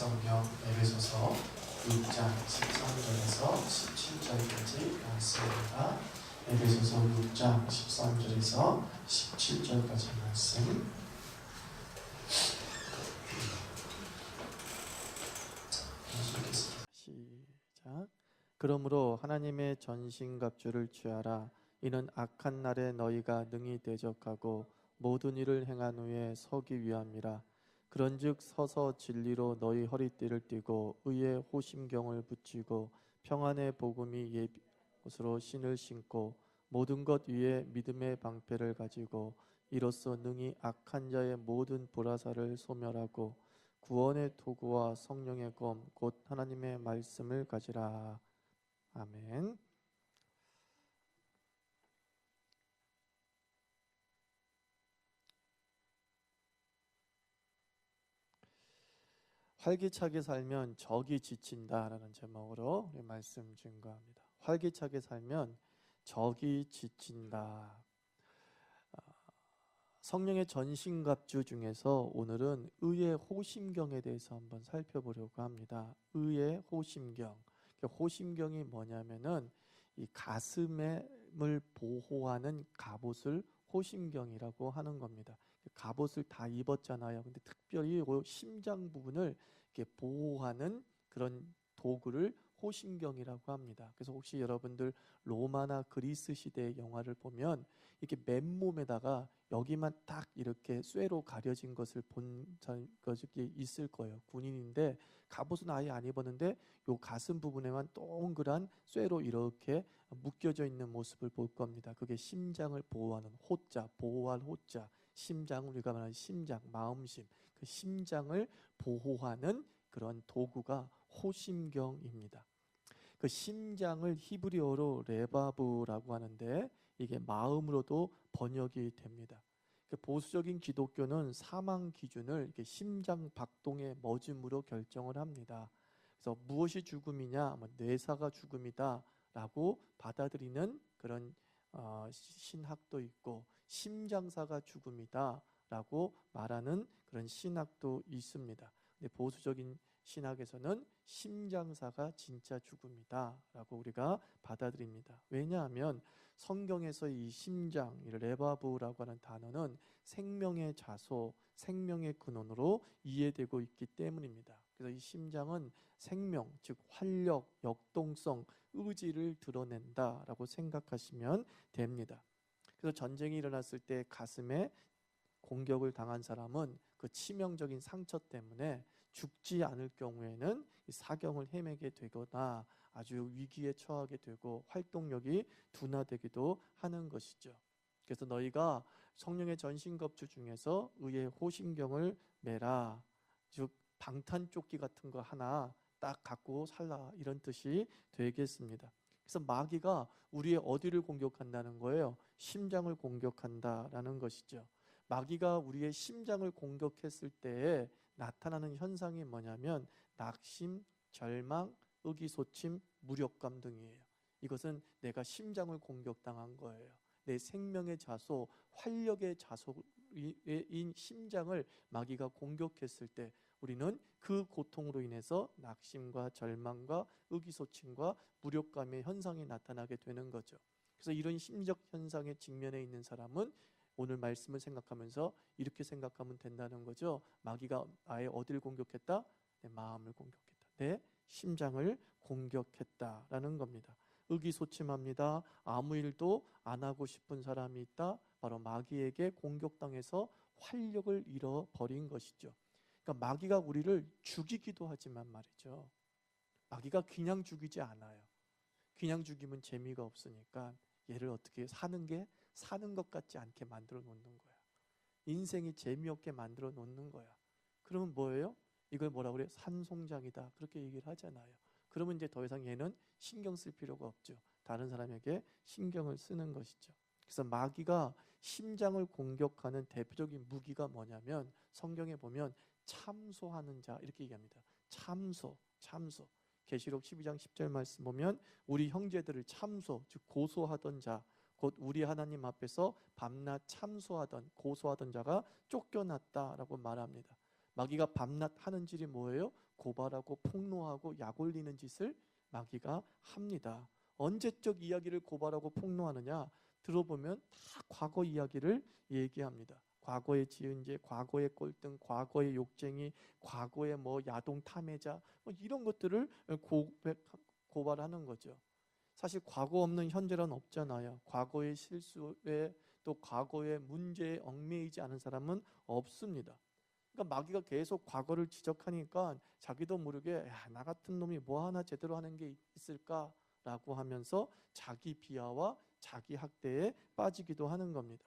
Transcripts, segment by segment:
성경 에베소서 6장 13절에서 17절까지 말씀입니다. 에베소서 6장 13절에서 17절까지 말씀. 시작. 그러므로 하나님의 전신갑주를 취하라. 이는 악한 날에 너희가 능히 대적하고 모든 일을 행한 후에 서기 위함이라. 그런즉 서서 진리로 너희 허리띠를 띠고 의의 호심경을 붙이고 평안의 복음이 예비옷으로 신을 신고 모든 것 위에 믿음의 방패를 가지고 이로써 능히 악한 자의 모든 불화살을 소멸하고 구원의 도구와 성령의 검 곧 하나님의 말씀을 가지라. 아멘. 활기차게 살면 적이 지친다라는 제목으로 우리 말씀 증거합니다. 활기차게 살면 적이 지친다. 성령의 전신갑주 중에서 오늘은 의의 호심경에 대해서 한번 살펴보려고 합니다. 의의 호심경. 호심경이 뭐냐면은 이 가슴을 보호하는 갑옷을 호심경이라고 하는 겁니다. 갑옷을 다 입었잖아요. 근데 특별히 심장 부분을 이렇게 보호하는 그런 도구를 호심경이라고 합니다. 그래서 혹시 여러분들 로마나 그리스 시대의 영화를 보면 이렇게 맨몸에다가 여기만 딱 이렇게 쇠로 가려진 것을 본 것이 있을 거예요. 군인인데 갑옷은 아예 안 입었는데 요 가슴 부분에만 동그란 쇠로 이렇게 묶여져 있는 모습을 볼 겁니다. 그게 심장을 보호하는 호자, 보호할 호자, 심장, 우리가 말하는 심장, 마음심, 그 심장을 보호하는 그런 도구가 호심경입니다. 그 심장을 히브리어로 레바브라고 하는데 이게 마음으로도 번역이 됩니다. 보수적인 기독교는 사망 기준을 이렇게 심장 박동의 멎음으로 결정을 합니다. 그래서 무엇이 죽음이냐, 뇌사가 죽음이다라고 받아들이는 그런 신학도 있고, 심장사가 죽음이다라고 말하는 그런 신학도 있습니다. 근데 보수적인 신학에서는 심장사가 진짜 죽음이다라고 우리가 받아들입니다. 왜냐하면 성경에서 이 심장, 이 레바브라고 하는 단어는 생명의 자소, 생명의 근원으로 이해되고 있기 때문입니다. 그래서 이 심장은 생명, 즉 활력, 역동성, 의지를 드러낸다라고 생각하시면 됩니다. 그래서 전쟁이 일어났을 때 가슴에 공격을 당한 사람은 그 치명적인 상처 때문에 죽지 않을 경우에는 사경을 헤매게 되거나 아주 위기에 처하게 되고 활동력이 둔화되기도 하는 것이죠. 그래서 너희가 성령의 전신갑주 중에서 의의 호심경을 매라. 즉 방탄조끼 같은 거 하나 딱 갖고 살라, 이런 뜻이 되겠습니다. 그래서 마귀가 우리의 어디를 공격한다는 거예요? 심장을 공격한다라는 것이죠. 마귀가 우리의 심장을 공격했을 때에 나타나는 현상이 뭐냐면 낙심, 절망, 의기소침, 무력감 등이에요. 이것은 내가 심장을 공격당한 거예요. 내 생명의 자소, 활력의 자소인 심장을 마귀가 공격했을 때 우리는 그 고통으로 인해서 낙심과 절망과 의기소침과 무력감의 현상이 나타나게 되는 거죠. 그래서 이런 심적 현상에 직면해 있는 사람은 오늘 말씀을 생각하면서 이렇게 생각하면 된다는 거죠. 마귀가 나의 어디를 공격했다? 내 마음을 공격했다. 내 심장을 공격했다라는 겁니다. 의기소침합니다. 아무 일도 안 하고 싶은 사람이 있다. 바로 마귀에게 공격당해서 활력을 잃어버린 것이죠. 그러니까 마귀가 우리를 죽이기도 하지만 말이죠. 마귀가 그냥 죽이지 않아요. 그냥 죽이면 재미가 없으니까 얘를 어떻게 사는 것 같지 않게 만들어 놓는 거야. 인생이 재미없게 만들어 놓는 거야. 그러면 뭐예요? 이걸 뭐라고 그래요? 산송장이다. 그렇게 얘기를 하잖아요. 그러면 이제 더 이상 얘는 신경 쓸 필요가 없죠. 다른 사람에게 신경을 쓰는 것이죠. 그래서 마귀가 심장을 공격하는 대표적인 무기가 뭐냐면 성경에 보면 참소하는 자 이렇게 얘기합니다. 참소. 계시록 12장 10절 말씀 보면 우리 형제들을 참소, 즉 고소하던 자, 곧 우리 하나님 앞에서 밤낮 참소하던 고소하던 자가 쫓겨났다라고 말합니다. 마귀가 밤낮 하는 질이 뭐예요? 고발하고 폭로하고 약 올리는 짓을 마귀가 합니다. 언제적 이야기를 고발하고 폭로하느냐? 들어보면 다 과거 이야기를 얘기합니다. 과거의 지은 죄, 과거의 꼴등, 과거의 욕쟁이, 과거의 뭐 야동 탐해자, 뭐 이런 것들을 고발하는 거죠. 사실 과거 없는 현재란 없잖아요. 과거의 실수에 또 과거의 문제에 얽매이지 않은 사람은 없습니다. 그러니까 마귀가 계속 과거를 지적하니까 자기도 모르게 나 같은 놈이 뭐 하나 제대로 하는 게 있을까라고 하면서 자기 비하와 자기 학대에 빠지기도 하는 겁니다.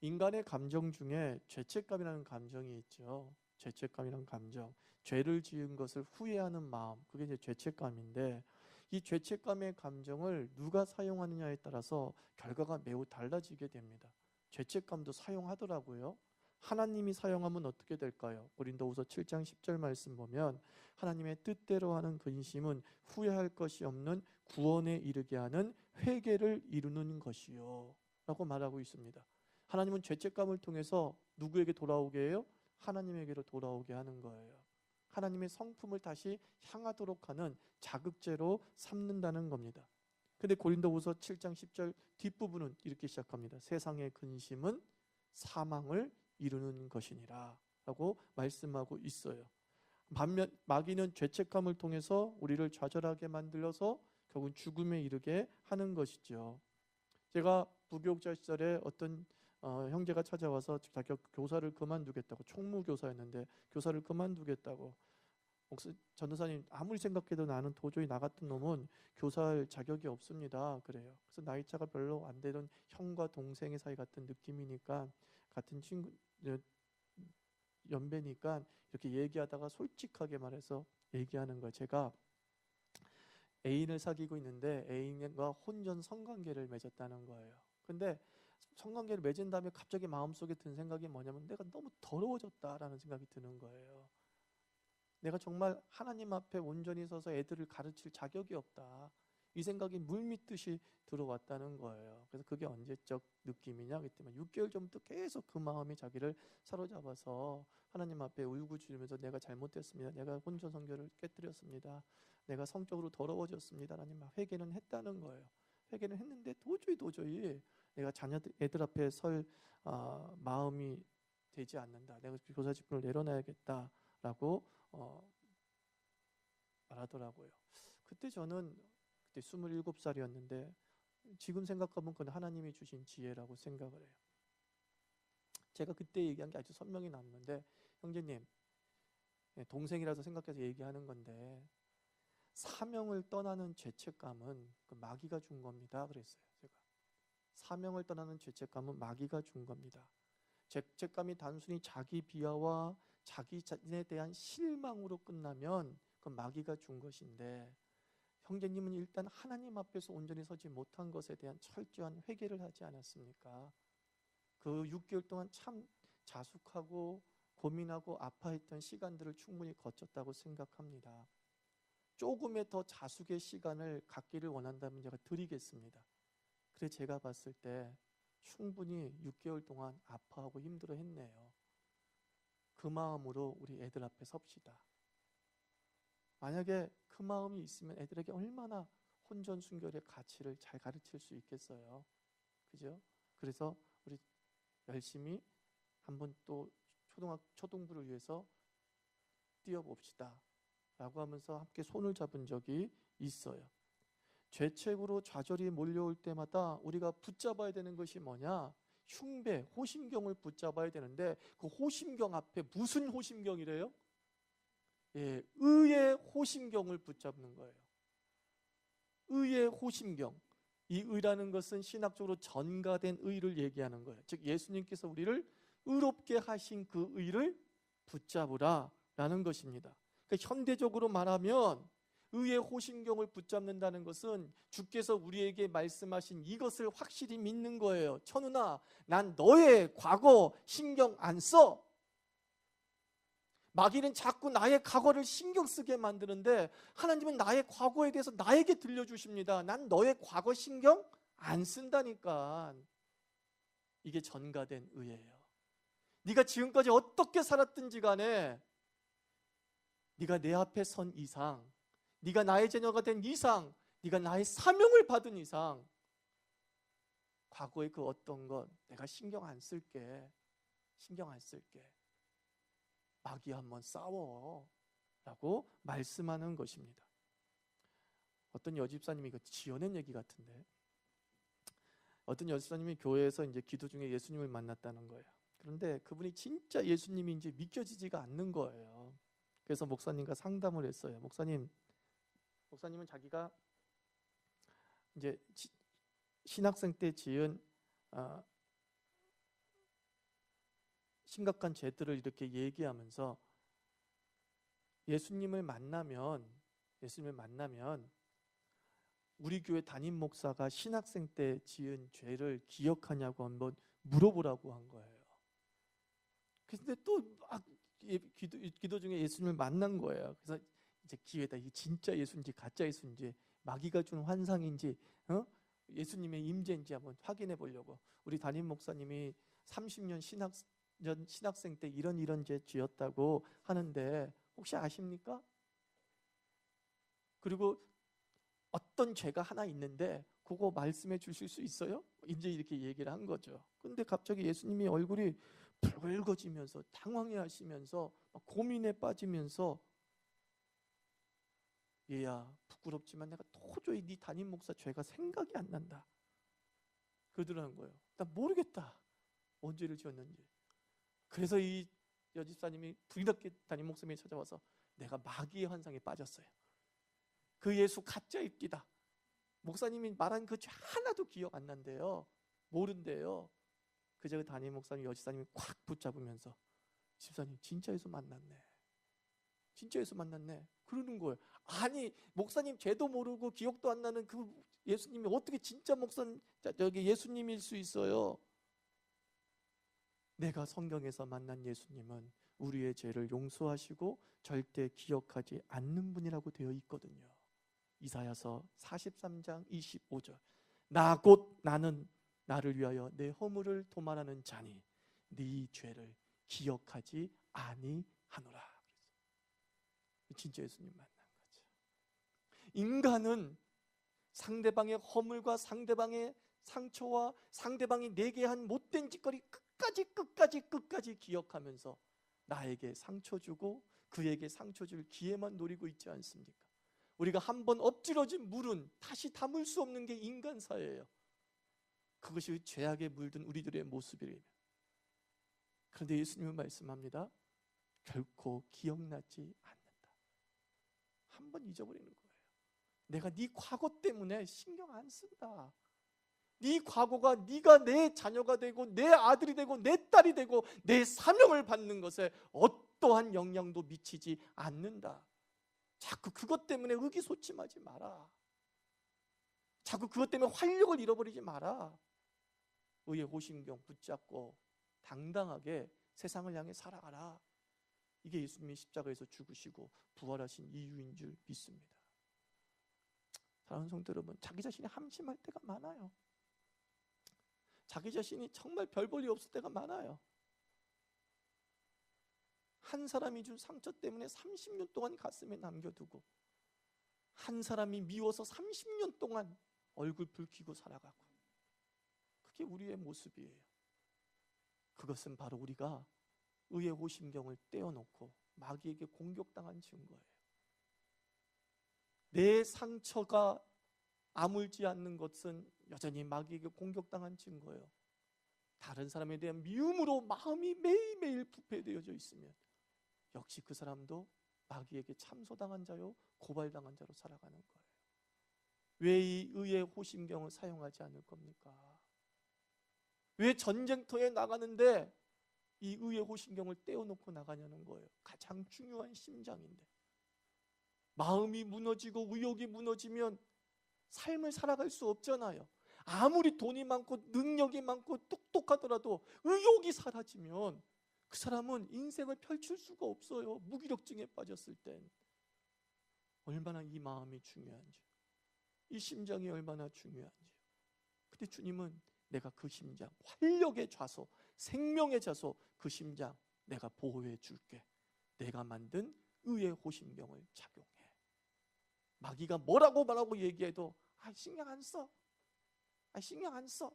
인간의 감정 중에 죄책감이라는 감정이 있죠. 죄책감이라는 감정, 죄를 지은 것을 후회하는 마음, 그게 이제 죄책감인데, 이 죄책감의 감정을 누가 사용하느냐에 따라서 결과가 매우 달라지게 됩니다. 죄책감도 사용하더라고요. 하나님이 사용하면 어떻게 될까요? 고린도후서 7장 10절 말씀 보면 하나님의 뜻대로 하는 근심은 후회할 것이 없는 구원에 이르게 하는 회개를 이루는 것이요 라고 말하고 있습니다. 하나님은 죄책감을 통해서 누구에게 돌아오게 해요? 하나님에게로 돌아오게 하는 거예요. 하나님의 성품을 다시 향하도록 하는 자극제로 삼는다는 겁니다. 근데 고린도후서 7장 10절 뒷부분은 이렇게 시작합니다. 세상의 근심은 사망을 이루는 것이니라 라고 말씀하고 있어요. 반면 마귀는 죄책감을 통해서 우리를 좌절하게 만들어서 결국 죽음에 이르게 하는 것이죠. 제가 부교육자 시절에 어떤 형제가 찾아와서 자기가 교사를 그만두겠다고, 총무교사였는데 교사를 그만두겠다고, 전도사님 아무리 생각해도 나는 도저히 나 같은 놈은 교사할 자격이 없습니다 그래요. 그래서 나이차가 별로 안 되던 형과 동생의 사이 같은 느낌이니까, 같은 친구 연배니까 이렇게 얘기하다가 솔직하게 말해서 얘기하는 거예요. 제가 애인을 사귀고 있는데 애인과 혼전 성관계를 맺었다는 거예요. 근데 성관계를 맺은 다음에 갑자기 마음속에 든 생각이 뭐냐면 내가 너무 더러워졌다라는 생각이 드는 거예요. 내가 정말 하나님 앞에 온전히 서서 애들을 가르칠 자격이 없다, 이 생각이 물밀듯이 들어왔다는 거예요. 그래서 그게 언제적 느낌이냐 그랬더니 6개월 전부터 계속 그 마음이 자기를 사로잡아서 하나님 앞에 울고짖으면서 내가 잘못했습니다, 내가 혼전 성결을 깨뜨렸습니다, 내가 성적으로 더러워졌습니다, 하나님 회개는 했다는 거예요. 회개는 했는데 도저히 내가 애들 앞에 설 마음이 되지 않는다, 내가 교사 직분을 내려놔야겠다라고 말하더라고요. 그때 저는 27살이었는데 지금 생각하면 그건 하나님이 주신 지혜라고 생각을 해요. 제가 그때 얘기한 게 아주 선명히 남는데, 형제님, 동생이라서 생각해서 얘기하는 건데 사명을 떠나는 죄책감은 그 마귀가 준 겁니다 그랬어요. 제가 사명을 떠나는 죄책감은 마귀가 준 겁니다. 죄책감이 단순히 자기 비하와 자기 자신에 대한 실망으로 끝나면 그 마귀가 준 것인데, 형제님은 일단 하나님 앞에서 온전히 서지 못한 것에 대한 철저한 회개를 하지 않았습니까? 그 6개월 동안 참 자숙하고 고민하고 아파했던 시간들을 충분히 거쳤다고 생각합니다. 조금의 더 자숙의 시간을 갖기를 원한다면 제가 드리겠습니다. 그래 제가 봤을 때 충분히 6개월 동안 아파하고 힘들어 했네요. 그 마음으로 우리 애들 앞에 섭시다. 만약에 그 마음이 있으면 애들에게 얼마나 혼전 순결의 가치를 잘 가르칠 수 있겠어요. 그죠? 그래서 우리 열심히 한번 또 초등부를 위해서 뛰어봅시다 라고 하면서 함께 손을 잡은 적이 있어요. 죄책으로 좌절이 몰려올 때마다 우리가 붙잡아야 되는 것이 뭐냐? 흉배, 호심경을 붙잡아야 되는데, 그 호심경 앞에 무슨 호심경이래요? 예, 의의 호심경을 붙잡는 거예요. 의의 호심경. 이 의라는 것은 신학적으로 전가된 의를 얘기하는 거예요. 즉 예수님께서 우리를 의롭게 하신 그 의를 붙잡으라 라는 것입니다. 그러니까 현대적으로 말하면 의의 호심경을 붙잡는다는 것은 주께서 우리에게 말씀하신 이것을 확실히 믿는 거예요. 천훈아, 난 너의 과거 신경 안 써. 마귀는 자꾸 나의 과거를 신경 쓰게 만드는데 하나님은 나의 과거에 대해서 나에게 들려주십니다. 난 너의 과거 신경 안 쓴다니까. 이게 전가된 의예요. 네가 지금까지 어떻게 살았든지 간에 네가 내 앞에 선 이상, 네가 나의 자녀가 된 이상, 네가 나의 사명을 받은 이상 과거의 그 어떤 것 내가 신경 안 쓸게. 신경 안 쓸게. 마귀와 한번 싸워 라고 말씀하는 것입니다. 어떤 여집사님이 이거 지어낸 얘기 같은데, 어떤 여집사님이 교회에서 이제 기도 중에 예수님을 만났다는 거예요. 그런데 그분이 진짜 예수님인지 믿겨지지가 않는 거예요. 그래서 목사님과 상담을 했어요. 목사님은 자기가 이제 신학생 때 지은 심각한 죄들을 이렇게 얘기하면서 예수님을 만나면 우리 교회 담임 목사가 신학생 때 지은 죄를 기억하냐고 한번 물어보라고 한 거예요. 근데 또 막 기도 중에 예수님을 만난 거예요. 그래서 이제 기회다. 이게 진짜 예수인지 가짜 예수인지 마귀가 준 환상인지 예수님의 임재인지 한번 확인해 보려고 우리 담임 목사님이 30년 신학생 때 이런 죄 지었다고 하는데 혹시 아십니까? 그리고 어떤 죄가 하나 있는데 그거 말씀해 주실 수 있어요? 이제 이렇게 얘기를 한 거죠. 근데 갑자기 예수님이 얼굴이 붉어지면서 당황해 하시면서 고민에 빠지면서 얘야 부끄럽지만 내가 도저히 네 담임 목사 죄가 생각이 안 난다 그러더라는 거예요. 나 모르겠다 언제를 지었는지. 그래서 이 여집사님이 불이럽게 담임 목사님이 찾아와서 내가 마귀의 환상에 빠졌어요. 그 예수 가짜 입기다. 목사님이 말한 그 죄 하나도 기억 안 난대요. 모른대요. 그저 그 담임 목사님 여집사님이 콱 붙잡으면서 집사님 진짜 예수 만났네. 진짜 예수 만났네. 그러는 거예요. 아니 목사님 죄도 모르고 기억도 안 나는 그 예수님이 어떻게 진짜 예수님일 수 있어요? 내가 성경에서 만난 예수님은 우리의 죄를 용서하시고 절대 기억하지 않는 분이라고 되어 있거든요. 이사야서 43장 25절. 나 곧 나는 나를 위하여 내 허물을 도말하는 자니 네 죄를 기억하지 아니하노라. 진짜 예수님 만난 거죠. 인간은 상대방의 허물과 상대방의 상처와 상대방이 내게 한 못된 짓거리 끝까지 기억하면서 나에게 상처 주고 그에게 상처 줄 기회만 노리고 있지 않습니까? 우리가 한번 엎질러진 물은 다시 담을 수 없는 게 인간사예요. 그것이 죄악에 물든 우리들의 모습이에요. 그런데 예수님은 말씀합니다. 결코 기억나지 않는다. 한번 잊어버리는 거예요. 내가 네 과거 때문에 신경 안 쓴다. 네 과거가 네가 내 자녀가 되고 내 아들이 되고 내 딸이 되고 내 사명을 받는 것에 어떠한 영향도 미치지 않는다. 자꾸 그것 때문에 의기소침하지 마라. 자꾸 그것 때문에 활력을 잃어버리지 마라. 의의 호심경 붙잡고 당당하게 세상을 향해 살아가라. 이게 예수님이 십자가에서 죽으시고 부활하신 이유인 줄 믿습니다. 사랑하는 성도 여러분, 자기 자신이 함심할 때가 많아요. 자기 자신이 정말 별 볼 일 없을 때가 많아요. 한 사람이 준 상처 때문에 30년 동안 가슴에 남겨두고 한 사람이 미워서 30년 동안 얼굴 붉히고 살아가고, 그게 우리의 모습이에요. 그것은 바로 우리가 의의 호심경을 떼어놓고 마귀에게 공격당한 증거예요. 내 상처가 아물지 않는 것은 여전히 마귀에게 공격당한 증거예요. 다른 사람에 대한 미움으로 마음이 매일매일 부패되어져 있으면 역시 그 사람도 마귀에게 참소당한 자요 고발당한 자로 살아가는 거예요. 왜 이 의의 호심경을 사용하지 않을 겁니까? 왜 전쟁터에 나가는데 이 의의 호심경을 떼어놓고 나가냐는 거예요. 가장 중요한 심장인데. 마음이 무너지고 의욕이 무너지면 삶을 살아갈 수 없잖아요. 아무리 돈이 많고 능력이 많고 똑똑하더라도 의욕이 사라지면 그 사람은 인생을 펼칠 수가 없어요. 무기력증에 빠졌을 땐. 얼마나 이 마음이 중요한지, 이 심장이 얼마나 중요한지. 근데 주님은 내가 그 심장, 활력의 좌소, 생명의 좌소, 그 심장 내가 보호해 줄게. 내가 만든 의의 호심경을 착용해. 마귀가 뭐라고 말하고 얘기해도 신경 안 써. 신경 안 써.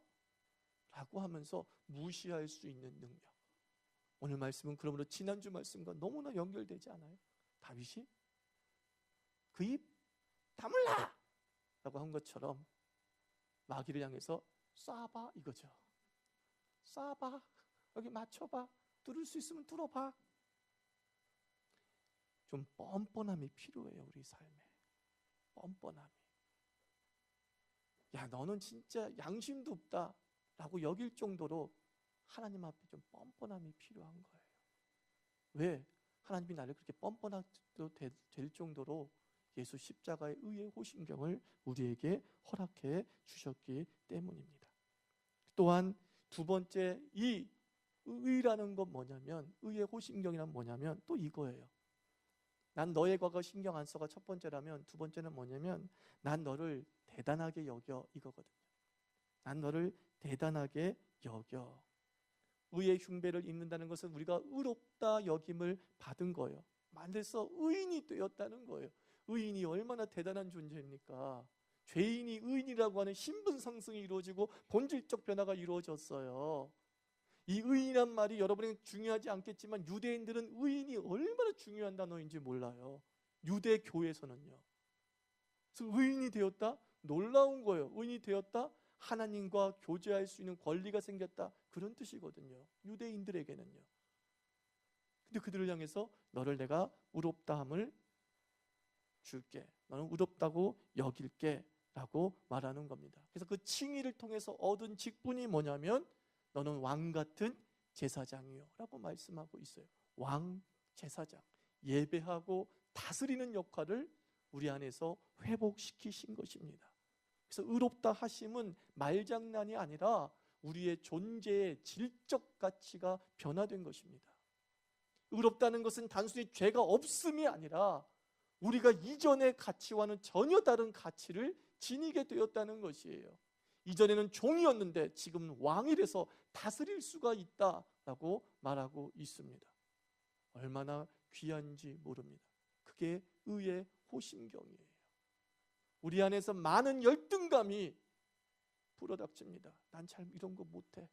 라고 하면서 무시할 수 있는 능력. 오늘 말씀은 그러므로 지난주 말씀과 너무나 연결되지 않아요? 다윗이 그 입 다물라! 라고 한 것처럼 마귀를 향해서 쏴봐 이거죠. 쏴봐. 여기 맞춰봐. 뚫을 수 있으면 뚫어봐. 좀 뻔뻔함이 필요해요. 우리 삶에. 뻔뻔함이. 야, 너는 진짜 양심도 없다 라고 여길 정도로 하나님 앞에 좀 뻔뻔함이 필요한 거예요. 왜? 하나님이 나를 그렇게 뻔뻔하도 될 정도로 예수 십자가의 의의 호심경을 우리에게 허락해 주셨기 때문입니다. 또한 두 번째, 이 의라는 건 뭐냐면, 의의 호심경이란 뭐냐면 또 이거예요. 난 너의 과거 신경 안 써가 첫 번째라면, 두 번째는 뭐냐면 난 너를 대단하게 여겨 이거거든요. 난 너를 대단하게 여겨. 의의 흉배를 입는다는 것은 우리가 의롭다 여김을 받은 거예요. 만들어서 의인이 되었다는 거예요. 의인이 얼마나 대단한 존재입니까? 죄인이 의인이라고 하는 신분 상승이 이루어지고 본질적 변화가 이루어졌어요. 이 의인이란 말이 여러분에게 중요하지 않겠지만 유대인들은 의인이 얼마나 중요한 단어인지 몰라요. 유대 교회에서는요. 그래서 의인이 되었다? 놀라운 거예요. 의인이 되었다? 하나님과 교제할 수 있는 권리가 생겼다. 그런 뜻이거든요. 유대인들에게는요. 근데 그들을 향해서 너를 내가 의롭다함을 줄게. 너는 의롭다고 여길게 라고 말하는 겁니다. 그래서 그 칭의를 통해서 얻은 직분이 뭐냐면 너는 왕 같은 제사장이요 라고 말씀하고 있어요. 왕 제사장. 예배하고 다스리는 역할을 우리 안에서 회복시키신 것입니다. 그래서 의롭다 하심은 말장난이 아니라 우리의 존재의 질적 가치가 변화된 것입니다. 의롭다는 것은 단순히 죄가 없음이 아니라 우리가 이전의 가치와는 전혀 다른 가치를 지니게 되었다는 것이에요. 이전에는 종이었는데 지금 왕이 돼서 다스릴 수가 있다라고 말하고 있습니다. 얼마나 귀한지 모릅니다. 그게 의의 호심경이에요. 우리 안에서 많은 열등감이 불어닥칩니다. 난 잘 이런 거 못해.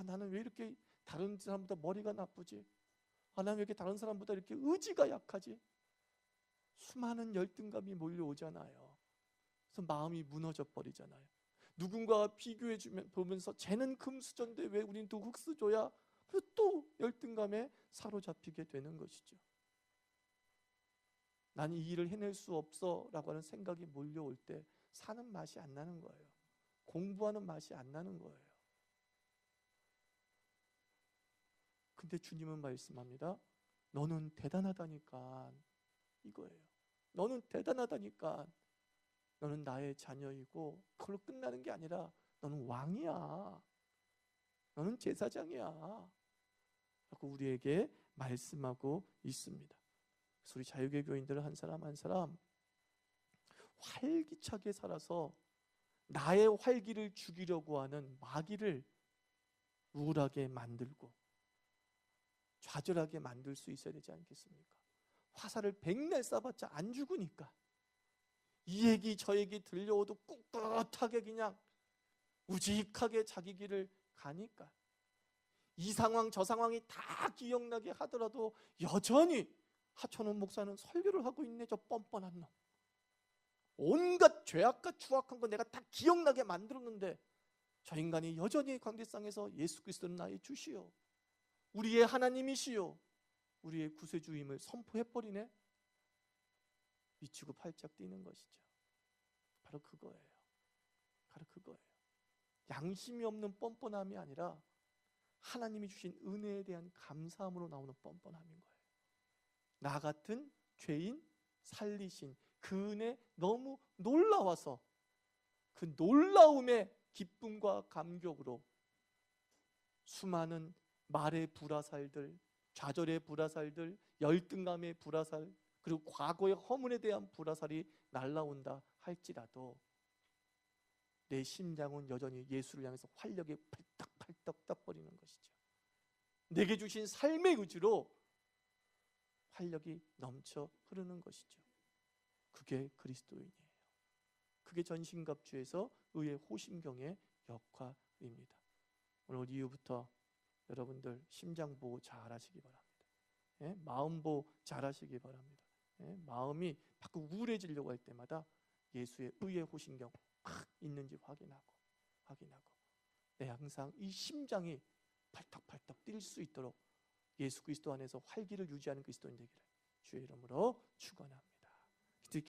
나는 왜 이렇게 다른 사람보다 머리가 나쁘지? 나는 왜 이렇게 다른 사람보다 이렇게 의지가 약하지? 수많은 열등감이 몰려오잖아요. 그래서 마음이 무너져 버리잖아요. 누군가와 비교해 보면서 쟤는 금수저인데 왜 우린 또 흙수저야? 그래서 또 열등감에 사로잡히게 되는 것이죠. 나는 이 일을 해낼 수 없어 라고 하는 생각이 몰려올 때 사는 맛이 안 나는 거예요. 공부하는 맛이 안 나는 거예요. 근데 주님은 말씀합니다. 너는 대단하다니까 이거예요. 너는 대단하다니까. 너는 나의 자녀이고 그걸로 끝나는 게 아니라 너는 왕이야. 너는 제사장이야. 라고 우리에게 말씀하고 있습니다. 그래서 우리 자유계 교인들은 한 사람 한 사람 활기차게 살아서 나의 활기를 죽이려고 하는 마귀를 우울하게 만들고 좌절하게 만들 수 있어야 되지 않겠습니까? 화살을 백날 쏴봤자 안 죽으니까 이 얘기 저 얘기 들려오도 꿋꿋하게 그냥 우직하게 자기 길을 가니까 이 상황 저 상황이 다 기억나게 하더라도 여전히 하천원 목사는 설교를 하고 있네. 저 뻔뻔한 놈. 온갖 죄악과 추악한 거 내가 다 기억나게 만들었는데 저 인간이 여전히 광대상에서 예수 그리스도는 나의 주시오, 우리의 하나님이시오, 우리의 구세주임을 선포해버리네. 미치고 팔짝 뛰는 것이죠. 바로 그거예요. 바로 그거예요. 양심이 없는 뻔뻔함이 아니라 하나님이 주신 은혜에 대한 감사함으로 나오는 뻔뻔함인 거예요. 나 같은 죄인 살리신 그 은혜 너무 놀라워서 그 놀라움의 기쁨과 감격으로 수많은 말의 불화살들, 좌절의 불화살들, 열등감의 불화살, 그리고 과거의 허물에 대한 불화살이 날라온다 할지라도 내 심장은 여전히 예수를 향해서 활력이 팔떡팔떡 떠버리는 것이죠. 내게 주신 삶의 의지로 활력이 넘쳐 흐르는 것이죠. 그게 그리스도인이에요. 그게 전신갑주에서 의의 호심경의 역할입니다. 오늘 이후부터 여러분들 심장 보호 잘 하시기 바랍니다. 예? 마음 보호 잘 하시기 바랍니다. 예? 마음이 자꾸 우울해지려고 할 때마다 예수의 의의 호심경 막 있는지 확인하고 항상 이 심장이 팔떡팔떡 뛸 수 있도록 예수 그리스도 안에서 활기를 유지하는 그리스도인 되기를 주의 이름으로 축원합니다.